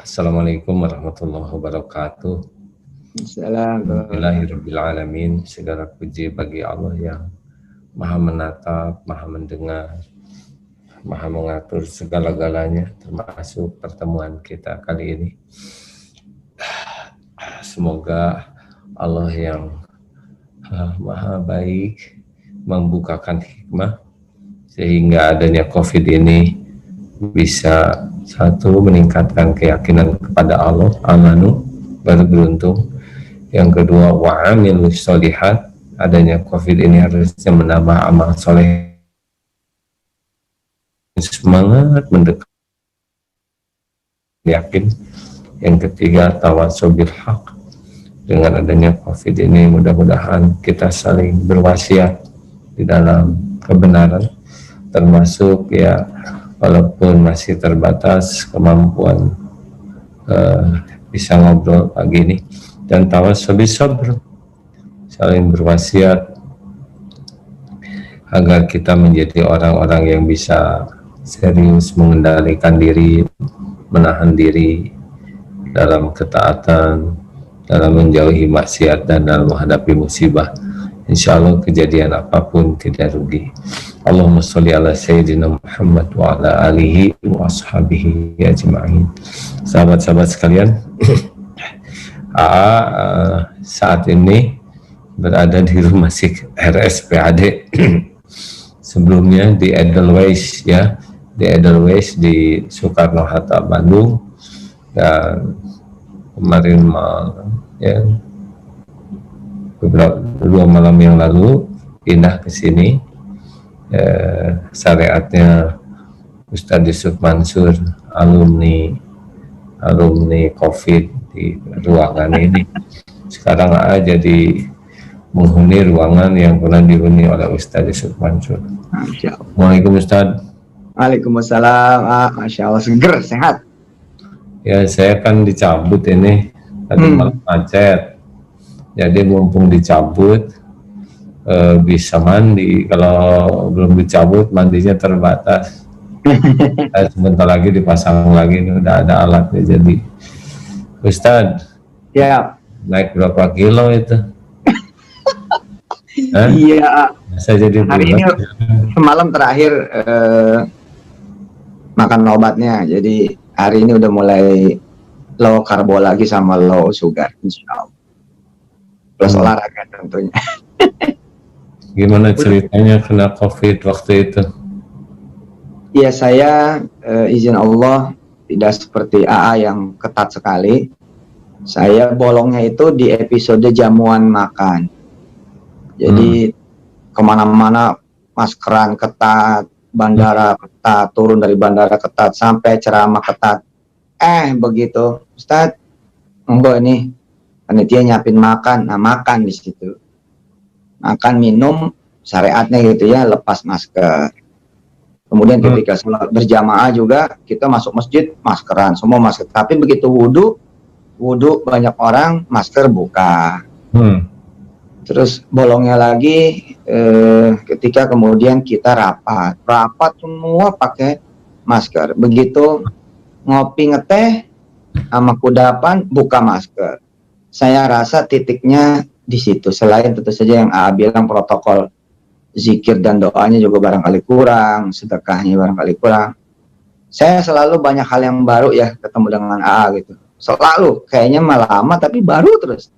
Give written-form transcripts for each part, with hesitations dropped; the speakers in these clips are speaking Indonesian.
Assalamualaikum warahmatullahi wabarakatuh. Assalamualaikum. Alhamdulillahirrabbilalamin. Segala puji bagi Allah yang maha menatap, maha mendengar, maha mengatur segala-galanya, termasuk pertemuan kita kali ini. Semoga Allah yang maha baik membukakan hikmah sehingga adanya COVID ini bisa satu, meningkatkan keyakinan kepada Allah, amanu, baru beruntung. Yang kedua, wa'amilus sholihat, adanya COVID ini harusnya menambah amal soleh, semangat mendekat, yakin. Yang ketiga, tawasobil haq, dengan adanya COVID ini mudah-mudahan kita saling berwasiat di dalam kebenaran, termasuk ya walaupun masih terbatas kemampuan bisa ngobrol pagi ini, dan tawasobil sabr, saling berwasiat agar kita menjadi orang-orang yang bisa serius mengendalikan diri, menahan diri dalam ketaatan, dalam menjauhi maksiat, dan dalam menghadapi musibah. Insya Allah kejadian apapun tidak rugi. Allahumma sholli ala Sayyidina Muhammad wa ala alihi wa ashabihi ajma'in. Sahabat-sahabat sekalian, AA saat ini berada di rumah sakit RSPAD. Sebelumnya di Edelweiss, ya, di Edelweiss di Soekarno-Hatta, Bandung. Dan kemarin malam, ya, beberapa 2 malam yang lalu pindah ke sini. Syariatnya Ustadz Yusuf Mansur, alumni COVID di ruangan ini. Sekarang jadi menghuni ruangan yang pernah dihuni oleh Ustadz Yusuf Mansur. Assalamualaikum Ustadz. Waalaikumsalam. Masya Allah, seger, sehat. Ya, saya kan dicabut ini tadi malam macet, jadi mumpung dicabut bisa mandi. Kalau belum dicabut mandinya terbatas. Sebentar lagi dipasang lagi, ini udah ada alatnya. Jadi Ustadz, ya, naik berapa kilo itu? Iya, saya jadi hari ini semalam terakhir makan obatnya, jadi hari ini udah mulai low karbo lagi sama low sugar, insya Allah. Plus olahraga tentunya. Gimana ceritanya kena COVID waktu itu? Ya, saya izin Allah tidak seperti AA yang ketat sekali. Saya bolongnya itu di episode jamuan makan. Jadi kemana-mana maskeran ketat, bandara ketat, turun dari bandara ketat, sampai ceramah ketat. Begitu, Ustadz, enggak ini panitia nyiapin makan, nah makan di situ. Makan, minum, syariatnya gitu ya, lepas masker. Kemudian ketika sholat berjamaah juga, kita masuk masjid, maskeran, semua masker. Tapi begitu wudhu banyak orang, masker buka. Terus bolongnya lagi ketika kemudian kita rapat semua pakai masker. Begitu ngopi ngeteh sama kudapan buka masker. Saya rasa titiknya di situ. Selain tentu saja yang AA bilang protokol zikir dan doanya juga barangkali kurang, sedekahnya barangkali kurang. Saya selalu banyak hal yang baru ya ketemu dengan AA gitu. Selalu kayaknya lama tapi baru terus.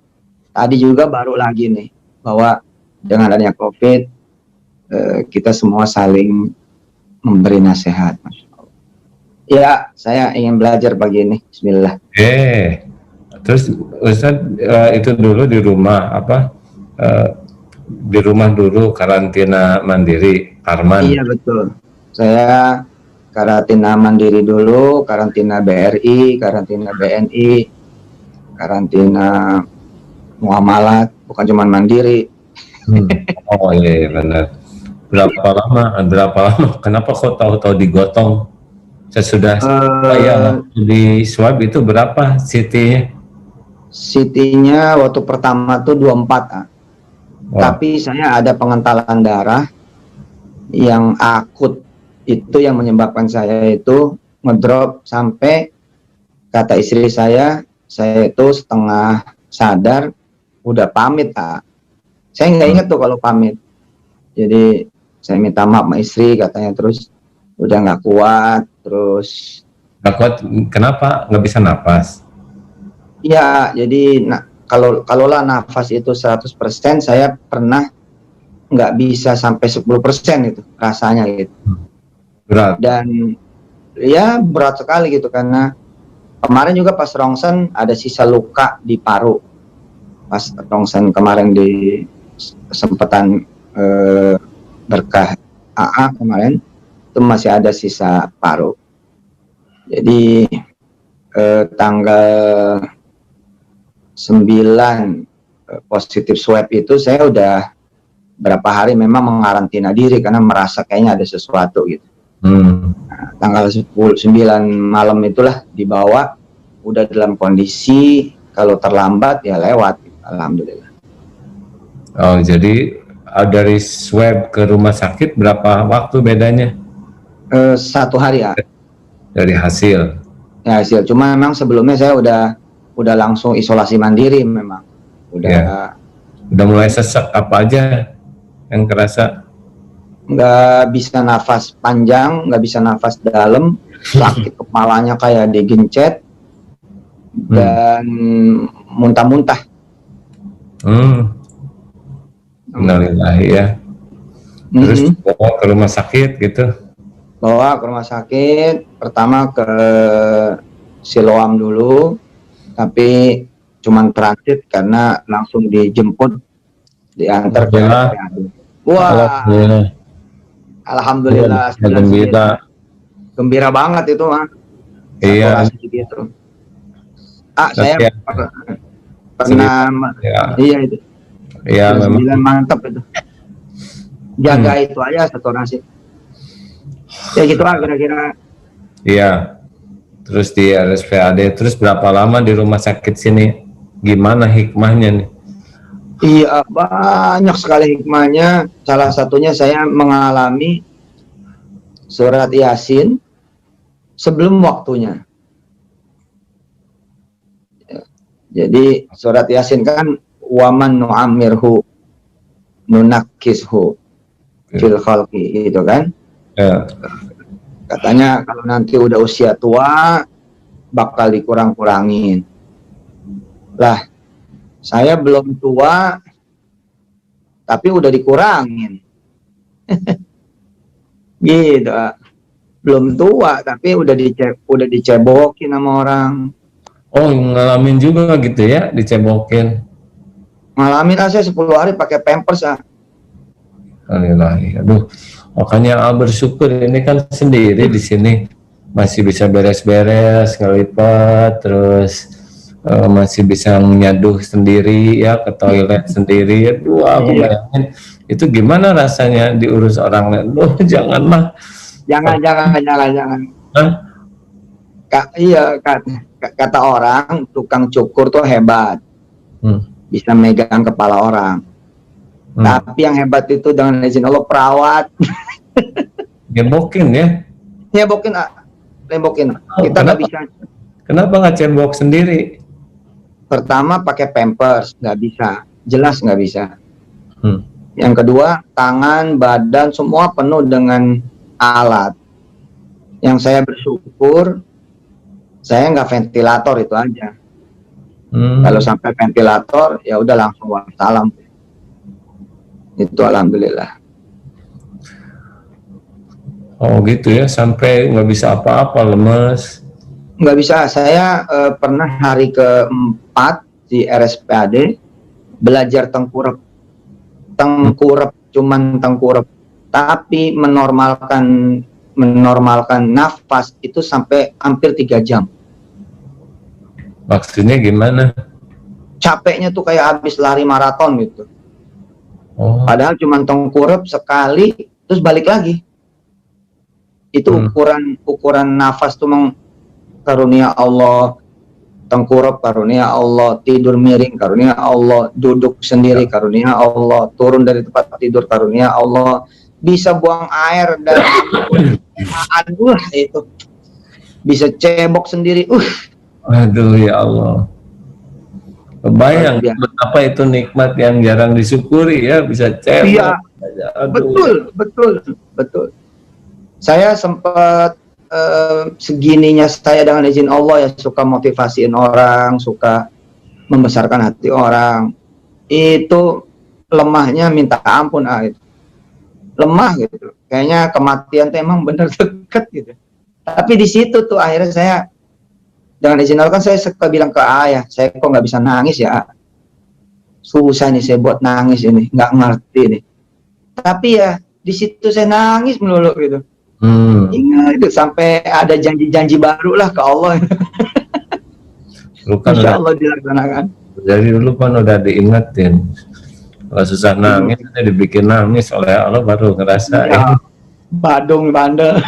Tadi juga baru lagi nih bahwa dengan adanya COVID kita semua saling memberi nasihat. Ya, saya ingin belajar pagi ini. Bismillah. Terus Ustadz itu dulu di rumah di rumah dulu karantina mandiri, Karman. Iya betul. Saya karantina mandiri dulu, karantina BRI, karantina BNI, karantina muamalat, bukan cuma mandiri. Oh iya benar. Berapa lama? Kenapa kok tahu-tahu digotong? Sesudah saya di swab itu berapa CT-nya? CT-nya waktu pertama tuh 24. Tapi saya ada pengentalan darah yang akut, itu yang menyebabkan saya itu ngedrop sampai kata istri saya itu setengah sadar udah pamit, Kak. Saya nggak ingat tuh kalau pamit. Jadi saya minta maaf sama istri, katanya terus udah nggak kuat, terus Nggak kuat, kenapa? Nggak bisa napas? ya jadi kalaulah nafas itu 100%, saya pernah nggak bisa sampai 10% itu rasanya gitu. Berat. Dan ya berat sekali gitu, karena kemarin juga pas rongsen ada sisa luka di paru. Pas rongsen kemarin di kesempatan berkah AA kemarin itu masih ada sisa paru. Jadi tanggal 9 positif swab itu saya udah berapa hari memang mengarantina diri karena merasa kayaknya ada sesuatu gitu. Nah, tanggal 9 malam itulah dibawa, udah dalam kondisi kalau terlambat ya lewat, alhamdulillah. Oh, jadi dari swab ke rumah sakit berapa waktu bedanya? 1 hari ya. Dari hasil. Ya hasil. Cuma memang sebelumnya saya udah langsung isolasi mandiri memang. Udah mulai sesak apa aja yang kerasa? Nggak bisa nafas panjang, nggak bisa nafas dalam, sakit kepalanya kayak digencet, dan muntah-muntah. Innalillahi ya. Terus bawa ke rumah sakit gitu? Bawa ke rumah sakit, pertama ke Siloam dulu, tapi cuman transit karena langsung dijemput, diantar ke RSPAD. Wah, alhamdulillah, gembira banget itu mah. Iya. Gitu. Saya pernah, iya itu. Iya, memang mantap itu. Jaga itu aja saturasi. Ya gitu lah kira-kira. Iya. Terus di RSPAD, terus berapa lama di rumah sakit sini? Gimana hikmahnya nih? Iya, banyak sekali hikmahnya. Salah satunya saya mengalami surat Yasin sebelum waktunya. Jadi surat Yasin kan waman nu'amirhu nunakishu fil khalqi, gitu kan. Katanya kalau nanti udah usia tua bakal dikurang-kurangin. Lah, saya belum tua tapi udah dikurangin. Gitu. Belum tua tapi udah dicebokin sama orang. Oh, ngalamin juga gitu ya, dicebokin. Ngalamin saya 10 hari pakai pampers. Aduh, makanya bersyukur ini kan sendiri di sini masih bisa beres-beres, ngelipat, terus masih bisa menyaduh sendiri ya, ke toilet sendiri. Aduh, aku bayangin itu gimana rasanya diurus orang lain. Loh, janganlah. Jangan. Hah? Iya, kata orang tukang cukur tuh hebat, bisa megang kepala orang. Tapi yang hebat itu dengan izin Allah perawat. Gembokin ya? Nyebokin, lembokin. Kita nggak bisa. Kenapa nggak cebok sendiri? Pertama pakai pampers, nggak bisa. Jelas nggak bisa. Yang kedua, tangan, badan semua penuh dengan alat. Yang saya bersyukur, saya nggak ventilator, itu aja. Kalau sampai ventilator, ya udah langsung wassalam. Itu alhamdulillah. Oh gitu ya, sampai nggak bisa apa-apa, lemes. Nggak bisa. Saya pernah hari ke-4 di RSPAD belajar tengkurap, cuman tengkurap, tapi menormalkan nafas itu sampai hampir 3 jam. Maksudnya gimana? Capeknya tuh kayak habis lari maraton gitu. Padahal cuma tengkurap sekali terus balik lagi. Itu ukuran nafas tuh karunia Allah. Tengkurap karunia Allah, tidur miring karunia Allah, duduk sendiri karunia Allah, turun dari tempat tidur karunia Allah, bisa buang air dan aduh itu bisa cebok sendiri. Aduh ya Allah. Kebayang Luar biasa. betapa itu nikmat yang jarang disyukuri ya, bisa Iya, cebok aja. Aduh ya. betul, betul, betul. Saya sempat segininya saya dengan izin Allah ya suka motivasiin orang, suka membesarkan hati orang. Itu lemahnya minta ampun itu. Lemah gitu. Kayaknya kematian tuh emang bener deket gitu. Tapi di situ tuh akhirnya saya dengan izin Allah kan saya suka bilang ke ayah, saya kok nggak bisa nangis ya. Susah nih saya buat nangis ini, nggak ngerti nih. Tapi ya di situ saya nangis melulu gitu. Ingat itu sampai ada janji-janji baru lah ke Allah. Lu kan Insya udah, Allah dilaksanakan. dari dulu kan udah diingetin. Kalau susah nangis, itu dibikin nangis oleh Allah baru ngerasain. Ya, badung bandel.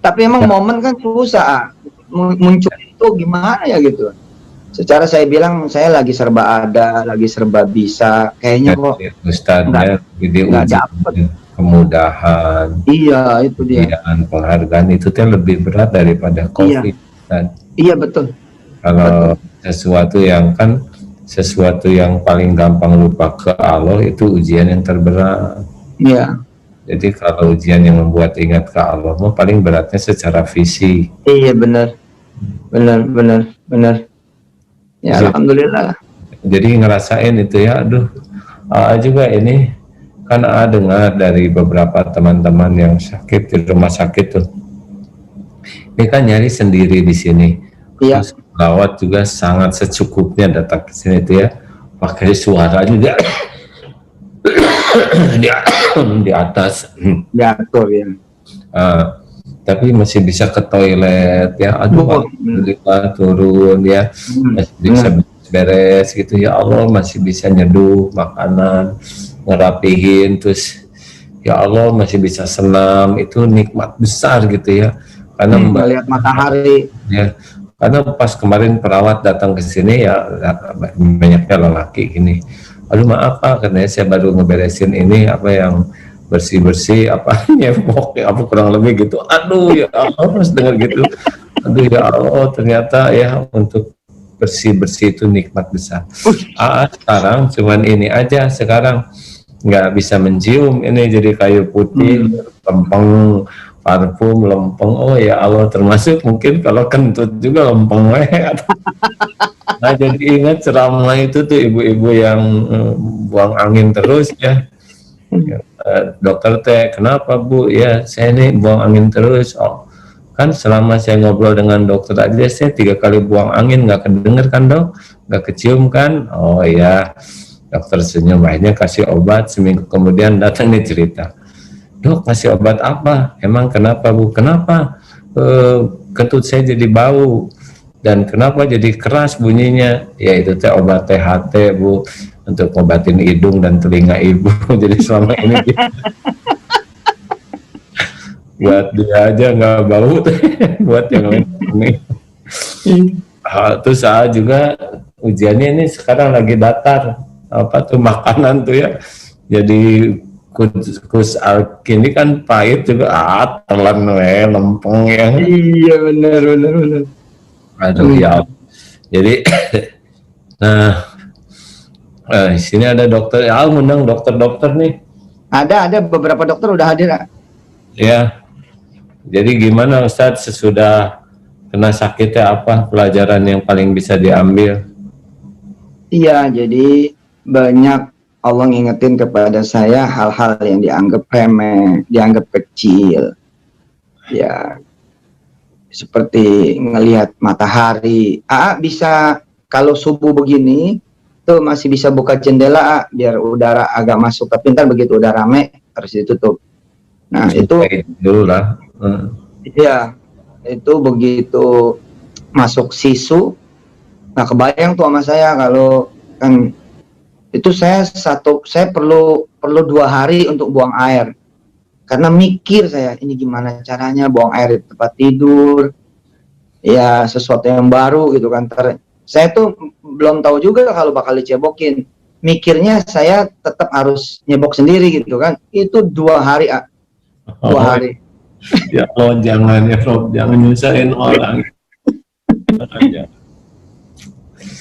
Tapi emang momen kan susah. Muncul itu gimana ya gitu. Secara saya bilang saya lagi serba ada, lagi serba bisa. Kayaknya kok Ustadznya nggak diuji dapet. kemudahan, Iya itu dia. ujian, penghargaan itu tuh lebih berat daripada COVID. Dan Iya betul. kalau sesuatu yang kan sesuatu yang paling gampang lupa ke Allah itu ujian yang terberat. Iya. Jadi kalau ujian yang membuat ingat ke Allah mah paling beratnya secara fisik. Iya benar. Benar. Ya Jadi, alhamdulillah. jadi ngerasain itu ya, aduh, juga ini kan dengar dari beberapa teman-teman yang sakit di rumah sakit tuh. Ini kan nyari sendiri di sini. Iya. Terus lawat juga sangat secukupnya datang ke sini tuh ya. Pakai suara juga di atas. Diatur ya. Tapi masih bisa ke toilet ya, aduh alhamdulillah turun ya, masih bisa beres gitu ya Allah, masih bisa nyeduh makanan, ngerapihin, terus ya Allah masih bisa senam, itu nikmat besar gitu ya, karena melihat matahari ya, karena pas kemarin perawat datang ke sini ya banyaknya lelaki gini, aduh maaf Pak, katanya saya baru ngeberesin ini apa yang bersih apa nyepok apa kurang lebih gitu, aduh ya Allah, harus dengar gitu, aduh ya Allah, ternyata ya untuk bersih itu nikmat besar. Sekarang cuman ini aja, sekarang nggak bisa mencium, ini jadi kayu putih, lempeng, parfum lempeng, oh ya Allah, termasuk mungkin kalau kentut juga lempeng. Nah jadi ingat ceramah itu tuh ibu-ibu yang buang angin terus ya. Dokter teh, kenapa Bu? Ya saya ini buang angin terus. Oh kan selama saya ngobrol dengan dokter aja saya 3 kali buang angin, nggak kedenger kan Dok, nggak kecium kan? Oh ya, dokter senyum, akhirnya kasih obat. Seminggu kemudian datang nih cerita, Dok kasih obat apa? Emang kenapa Bu? Kenapa kentut saya jadi bau dan kenapa jadi keras bunyinya? Ya itu teh obat THT Bu, untuk ngobatin hidung dan telinga ibu. Jadi selama ini buat dia aja nggak bau, buat yang lain ini. Terus saya juga ujiannya ini sekarang lagi datar, apa tuh makanan tuh ya, jadi kus ini kan pahit juga, telan lempeng ya. Iya benar. Aduh ya. Jadi di sini ada dokter, ya undang dokter nih. Ada beberapa dokter udah hadir. Ya. Jadi gimana Ustadz sesudah kena sakitnya, apa pelajaran yang paling bisa diambil? Iya, jadi banyak Allah ngingetin kepada saya hal-hal yang dianggap remeh, dianggap kecil. Ya, seperti ngelihat matahari. Bisa kalau subuh begini tuh masih bisa buka jendela biar udara agak masuk. Tapi ntar begitu udah rame harus ditutup. Nah itu dulu lah. Iya, itu begitu masuk sisu. Nah kebayang tuh sama saya kalau kan itu saya perlu 2 hari untuk buang air. Karena mikir saya, ini gimana caranya buang air di tempat tidur, ya sesuatu yang baru gitu kan. Saya tuh belum tahu juga kalau bakal dicebokin. Mikirnya saya tetap harus nyebok sendiri gitu kan. Itu 2 hari, 2 hari. Ya Allah, jangan ya Rob, jangan nyusahin orang. Makanya.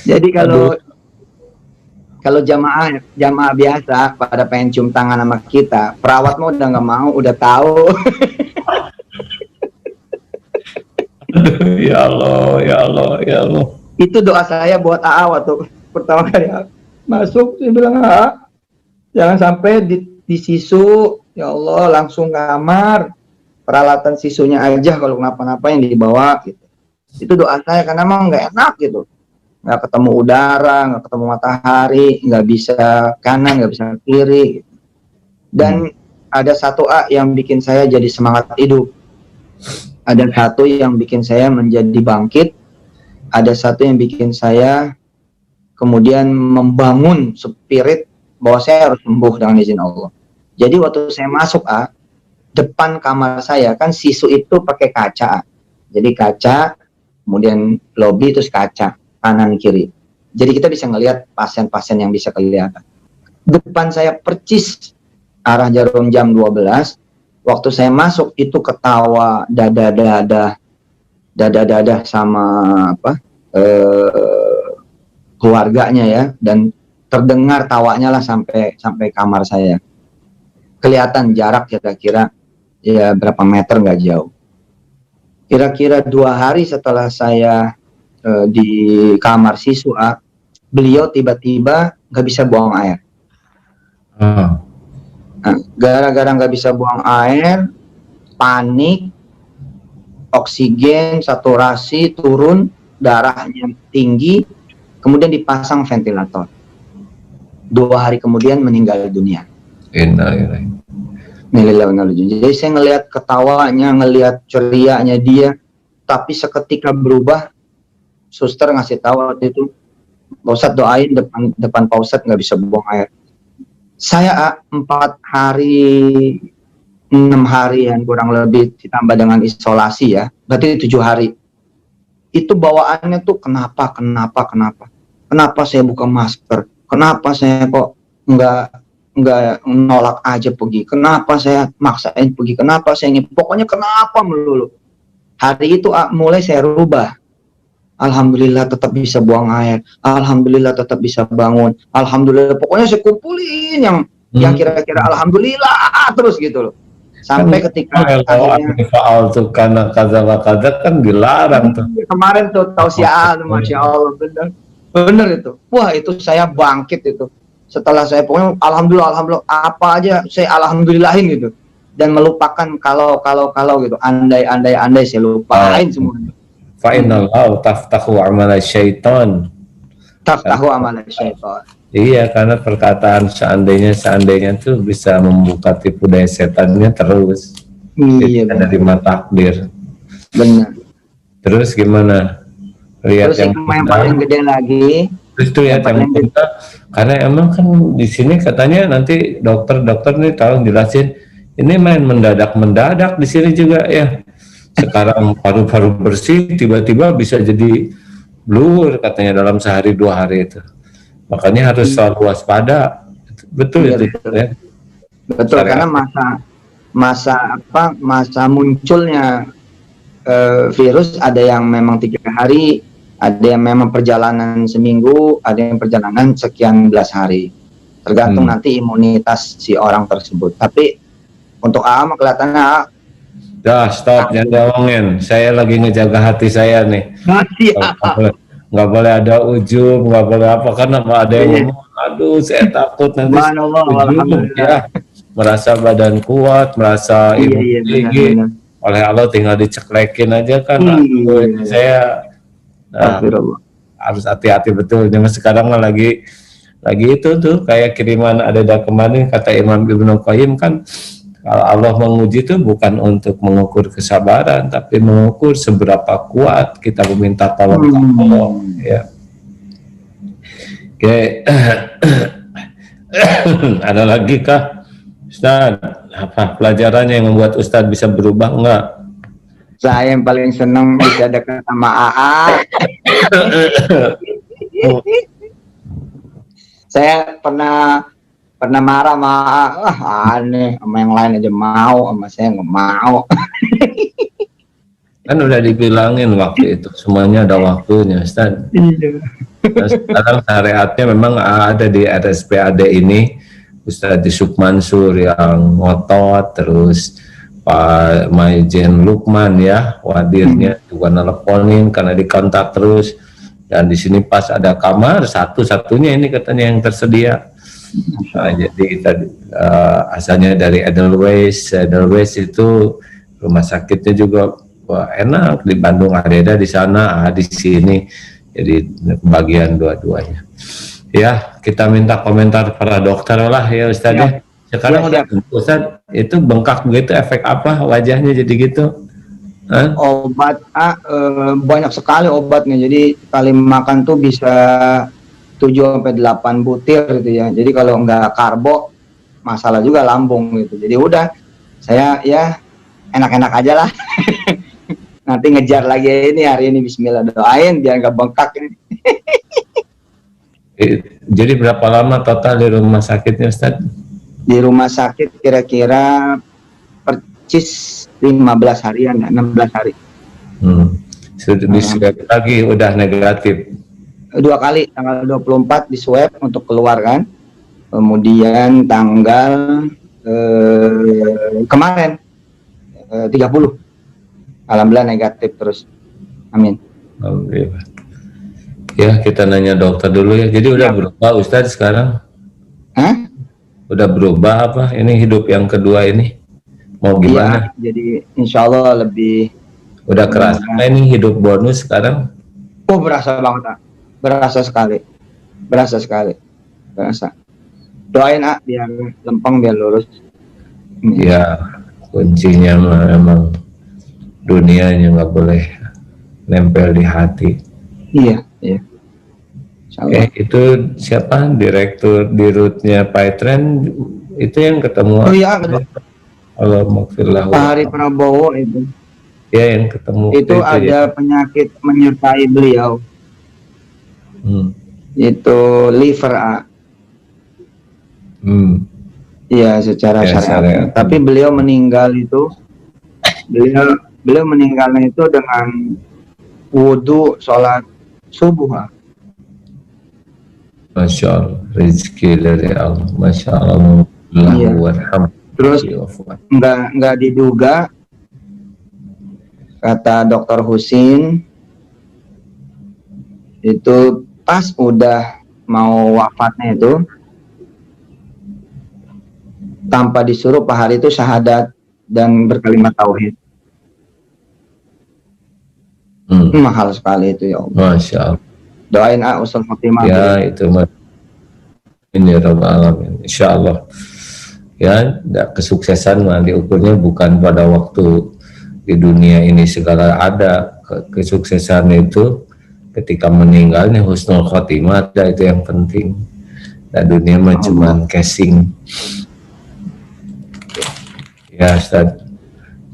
Jadi kalau Aduh. kalau jamaah biasa pada pengen cium tangan sama kita, perawat mah udah nggak mau, udah tahu. Aduh, ya Allah, ya Allah, ya Allah. Itu doa saya buat AA waktu pertama kali masuk. Saya bilang, AA, jangan sampai di sisu, ya Allah, langsung kamar, peralatan sisunya aja kalau kenapa-napa yang dibawa gitu. Itu doa saya karena emang nggak enak gitu, nggak ketemu udara, nggak ketemu matahari, nggak bisa kanan, nggak bisa kiri gitu. Dan ada satu A yang bikin saya jadi semangat hidup, ada satu yang bikin saya menjadi bangkit, ada satu yang bikin saya kemudian membangun spirit bahwa saya harus sembuh dengan izin Allah. Jadi waktu saya masuk depan kamar saya kan sisu itu pakai kaca. Jadi kaca, kemudian lobi terus kaca kanan kiri. Jadi kita bisa ngelihat pasien-pasien yang bisa kelihatan. Depan saya percis arah jarum jam 12. Waktu saya masuk itu ketawa dada sama keluarganya ya, dan terdengar tawanya lah sampai kamar saya. Kelihatan jarak kira-kira ya berapa meter, nggak jauh. Kira-kira 2 hari setelah saya di kamar siswa, beliau tiba-tiba nggak bisa buang air. Nah, gara-gara nggak bisa buang air, panik, oksigen, saturasi turun, darahnya tinggi, kemudian dipasang ventilator. 2 hari kemudian meninggal dunia. Jadi saya ngelihat ketawanya, ngelihat cerianya dia, tapi seketika berubah. Suster ngasih tahu waktu itu, Pak Ustadz doain depan Pak Ustadz nggak bisa buang air. Saya 4 hari, 6 harian kurang lebih ditambah dengan isolasi ya, berarti 7 hari. Itu bawaannya tuh kenapa saya buka masker, kenapa saya kok nggak nolak aja pergi, kenapa saya maksain pergi, kenapa saya ini, pokoknya kenapa melulu. Hari itu mulai saya rubah. Alhamdulillah tetap bisa buang air, alhamdulillah tetap bisa bangun, alhamdulillah, pokoknya saya kumpulin yang kira-kira alhamdulillah terus gitu loh. Sampai ketika akhirnya faal tuh karena kaza kan dilarang tuh. Kemarin tuh tausiah, masya Allah, bener itu. Wah, itu saya bangkit itu. Setelah saya pokoknya alhamdulillah apa aja saya alhamdulillahin gitu, dan melupakan kalau gitu, andai saya lupain semuanya. Fa innallahu taftahu amala syaitan. Taftahu amala syaitan. Iya, karena perkataan seandainya tuh bisa membuka tipu daya setannya terus. Iya, ada di mata takdir. Benar. Terus gimana? Lihat terus yang paling gede lagi. Terus tuh ya yang kita, karena emang kan di sini katanya nanti dokter nih tolong jelasin, ini main mendadak di sini juga ya. Sekarang paru-paru bersih tiba-tiba bisa jadi blur katanya dalam sehari 2 hari itu. Makanya harus selalu waspada. Betul ya, itu betul. Ya. Betul, karena masa munculnya virus ada yang memang 3 hari, ada yang memang perjalanan seminggu, ada yang perjalanan sekian belas hari. Tergantung nanti imunitas si orang tersebut. Tapi untuk AA kelihatannya dah stop, jangan ngomongin. Saya lagi ngejaga hati saya nih. Nggak boleh ada ujub, nggak boleh apa, karena ada yang ngomong, aduh saya takut nanti ujub ya, merasa badan kuat, merasa imun tinggi, oleh Allah tinggal diceklekin aja kan. Saya harus hati-hati betul. Jangan sekarang lagi itu tuh kayak kiriman ada kemarin kata Imam Ibnu Qayyim kan, kalau Allah menguji itu bukan untuk mengukur kesabaran, tapi mengukur seberapa kuat kita meminta tolong Allah. Ya. Oke. Ada lagi kah, Ustaz? Apa pelajarannya yang membuat Ustaz bisa berubah enggak? Saya yang paling senang bisa dekat sama AA. Saya pernah marah sama aneh, sama yang lain aja mau, sama saya nggak mau. Kan udah dibilangin waktu itu semuanya ada waktunya, Ustaz. Iya. Nah, sekarang syariatnya memang ada di RSPAD ini Ustadz Yusuf Mansur yang ngotot, terus Pak Maijen Lukman ya wadirnya juga nelponin karena dikontak terus, dan di sini pas ada kamar satu-satunya ini katanya yang tersedia. Nah, jadi tadi asalnya dari Edelweiss itu rumah sakitnya juga wah, enak di Bandung ada di sana, di sini, jadi bagian dua-duanya. Ya, kita minta komentar para dokter lah ya Ustaz ya. Sekarang udah Ustaz, itu bengkak begitu efek apa wajahnya jadi gitu? Hah? Obat banyak sekali obatnya. Jadi kali makan tuh bisa 7 sampai 8 butir gitu ya. Jadi kalau nggak karbo masalah juga lambung gitu. Jadi udah saya ya enak-enak aja lah. Nanti ngejar lagi ini hari ini, Bismillah, doain biar nggak bengkak ini. Jadi berapa lama total di rumah sakitnya Ustaz? Di rumah sakit kira-kira percis 15 harian, 16 hari. Sudah di swab lagi udah negatif. 2 kali, tanggal 24 di swab untuk keluar kan. Kemudian tanggal kemarin 30. Alhamdulillah negatif terus. Amin. Alhamdulillah. Ya, kita nanya dokter dulu ya. Jadi udah berubah Ustaz sekarang? Hah? Udah berubah apa? Ini hidup yang kedua ini? Mau gimana? Iya, jadi insya Allah lebih. Udah kerasa ini hidup bonus sekarang? Oh, berasa banget, ah. Berasa sekali. Berasa sekali. Berasa. Doain, ah, biar lempeng, biar lurus. Ya, kuncinya memang dunianya nggak boleh nempel di hati. Iya, iya. Itu siapa direktur di rootnya Paitren itu yang ketemu? Oh iya, Allah maghfirlah. Pak Hari Prabowo itu. Ya, yang ketemu. Itu ada penyakit menyertai beliau. Itu liver, ah. Iya, secara syariat. Tapi beliau meninggal itu, beliau meninggalnya itu dengan wudhu sholat subuh. Masya Allah, rezeki dari Allah. Masya Allah. Iya. Terus nggak diduga, kata Dokter Husin, itu pas udah mau wafatnya itu, tanpa disuruh Pak Hari itu syahadat dan berkalimat tauhid. Mahal sekali itu ya Allah. Masya Allah. Doain usul khotimah. Ya itu ini Rabbal Alamin. Insya Allah. Ya, kesuksesan diukurnya bukan pada waktu di dunia ini segala ada. Kesuksesan itu ketika meninggalnya husnul khotimah, itu yang penting. Nah, dunia mah cuma casing. Ya Ustaz.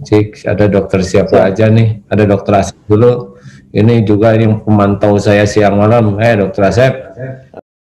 Cik, ada dokter siapa aja nih? Ada dokter Asep dulu. Ini juga yang pemantau saya siang malam. Dokter Asep.